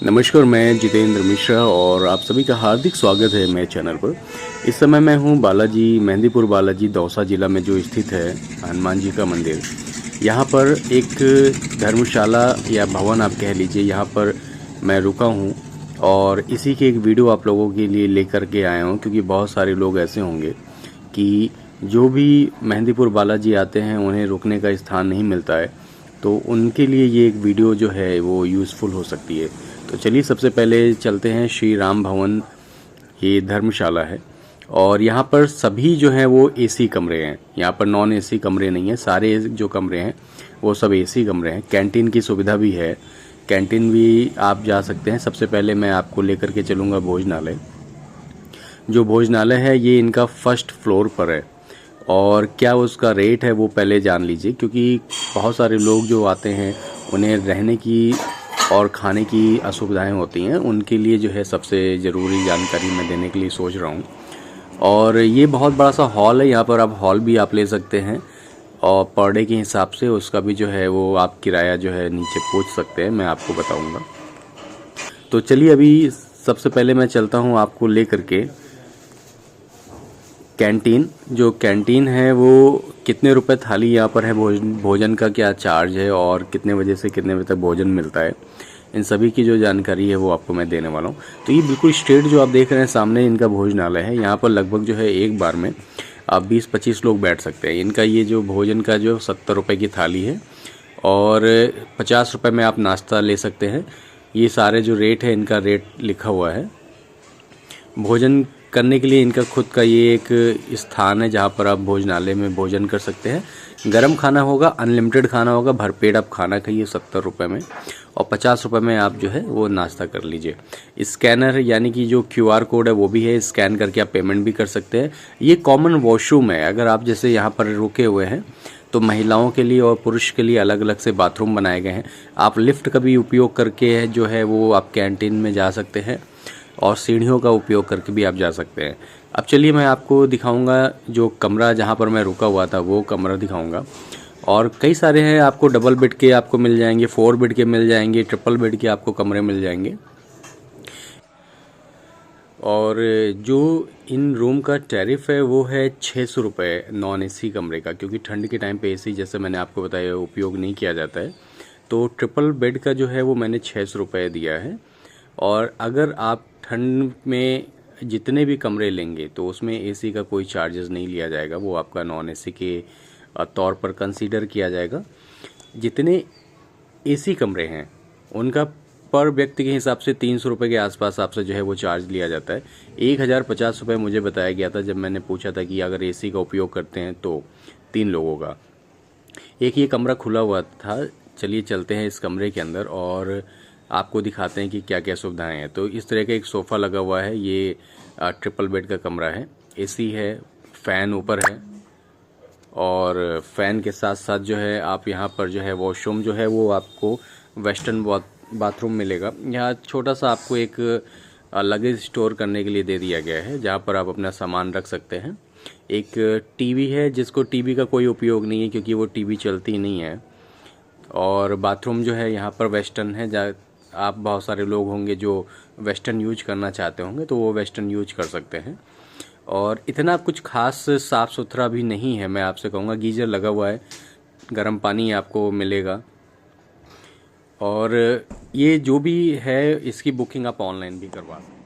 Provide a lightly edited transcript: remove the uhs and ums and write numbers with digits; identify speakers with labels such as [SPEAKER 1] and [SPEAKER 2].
[SPEAKER 1] नमस्कार, मैं जितेंद्र मिश्रा और आप सभी का हार्दिक स्वागत है मेरे चैनल पर। इस समय मैं हूं बालाजी, मेहंदीपुर बालाजी, दौसा जिला में जो स्थित है हनुमान जी का मंदिर। यहां पर एक धर्मशाला या भवन आप कह लीजिए, यहां पर मैं रुका हूं और इसी की एक वीडियो आप लोगों के लिए लेकर के आया हूं, क्योंकि बहुत सारे लोग ऐसे होंगे कि जो भी मेहंदीपुर बालाजी आते हैं उन्हें रुकने का स्थान नहीं मिलता है, तो उनके लिए ये एक वीडियो जो है वो यूज़फुल हो सकती है। तो चलिए सबसे पहले चलते हैं श्री राम भवन। ये धर्मशाला है और यहाँ पर सभी जो हैं वो एसी कमरे हैं। यहाँ पर नॉन एसी कमरे नहीं है, सारे जो कमरे हैं वो सब एसी कमरे हैं। कैंटीन की सुविधा भी है, कैंटीन भी आप जा सकते हैं। सबसे पहले मैं आपको लेकर के चलूँगा भोजनालय। जो भोजनालय है ये इनका फर्स्ट फ्लोर पर है और क्या उसका रेट है वो पहले जान लीजिए, क्योंकि बहुत सारे लोग जो आते हैं उन्हें रहने की और खाने की असुविधाएं होती हैं, उनके लिए जो है सबसे ज़रूरी जानकारी मैं देने के लिए सोच रहा हूँ। और ये बहुत बड़ा सा हॉल है, यहाँ पर आप हॉल भी आप ले सकते हैं और पर डे के हिसाब से उसका भी जो है वो आप किराया जो है नीचे पूछ सकते हैं, मैं आपको बताऊँगा। तो चलिए अभी सबसे पहले मैं चलता हूँ आपको ले करके कैंटीन। जो कैंटीन है वो कितने रुपए थाली यहाँ पर है, भोजन का क्या चार्ज है और कितने बजे से कितने बजे तक भोजन मिलता है, इन सभी की जो जानकारी है वो आपको मैं देने वाला हूँ। तो ये बिल्कुल स्ट्रेट जो आप देख रहे हैं सामने इनका भोजनालय है। यहाँ पर लगभग जो है एक बार में आप 20-25 लोग बैठ सकते हैं। इनका ये जो भोजन का जो 70 रुपये की थाली है और 50 रुपये में आप नाश्ता ले सकते हैं। ये सारे जो रेट है इनका रेट लिखा हुआ है। भोजन करने के लिए इनका खुद का ये एक स्थान है जहाँ पर आप भोजनालय में भोजन कर सकते हैं। गरम खाना होगा, अनलिमिटेड खाना होगा, भरपेट आप खाना खाइए 70 रुपये में और 50 रुपये में आप जो है वो नाश्ता कर लीजिए। स्कैनर यानी कि जो QR कोड है वो भी है, स्कैन करके आप पेमेंट भी कर सकते हैं। ये कॉमन वॉशरूम है। अगर आप जैसे यहाँ पर रुके हुए हैं तो महिलाओं के लिए और पुरुष के लिए अलग अलग से बाथरूम बनाए गए हैं। आप लिफ्ट का भी उपयोग करके जो है वो आप कैंटीन में जा सकते हैं और सीढ़ियों का उपयोग करके भी आप जा सकते हैं। अब चलिए मैं आपको दिखाऊंगा जो कमरा जहां पर मैं रुका हुआ था वो कमरा दिखाऊंगा। और कई सारे हैं, आपको डबल बेड के आपको मिल जाएंगे, 4 बेड के मिल जाएंगे, ट्रिपल बेड के आपको कमरे मिल जाएंगे। और जो इन रूम का टैरिफ है वो है 600 रुपये नॉन एसी कमरे का, क्योंकि ठंड के टाइम पे एसी जैसे मैंने आपको बताया उपयोग नहीं किया जाता है। तो ट्रिपल बेड का जो है वो मैंने 600 रुपये दिया है। और अगर आप ठंड में जितने भी कमरे लेंगे तो उसमें एसी का कोई चार्जेस नहीं लिया जाएगा, वो आपका नॉन एसी के तौर पर कंसीडर किया जाएगा। जितने एसी कमरे हैं उनका पर व्यक्ति के हिसाब से 300 रुपये के आसपास आपसे जो है वो चार्ज लिया जाता है। 1050 रुपये मुझे बताया गया था जब मैंने पूछा था कि अगर एसी का उपयोग करते हैं तो 3 लोगों का। एक ये कमरा खुला हुआ था। चलिए चलते हैं इस कमरे के अंदर और आपको दिखाते हैं कि क्या क्या सुविधाएं हैं। तो इस तरह का एक सोफ़ा लगा हुआ है। ये ट्रिपल बेड का कमरा है, एसी है, फ़ैन ऊपर है और फ़ैन के साथ साथ जो है आप यहाँ पर जो है वॉशरूम जो है वो आपको वेस्टर्न बाथरूम मिलेगा। यहाँ छोटा सा आपको एक लगेज स्टोर करने के लिए दे दिया गया है जहाँ पर आप अपना सामान रख सकते हैं। एक टीवी है जिसको टीवी का कोई उपयोग नहीं है क्योंकि वो टीवी चलती नहीं है। और बाथरूम जो है यहाँ पर वेस्टर्न है, जहाँ आप बहुत सारे लोग होंगे जो वेस्टर्न यूज करना चाहते होंगे तो वो वेस्टर्न यूज कर सकते हैं। और इतना कुछ खास साफ़ सुथरा भी नहीं है, मैं आपसे कहूँगा। गीजर लगा हुआ है, गर्म पानी आपको मिलेगा। और ये जो भी है इसकी बुकिंग आप ऑनलाइन भी करवा सकते हैं।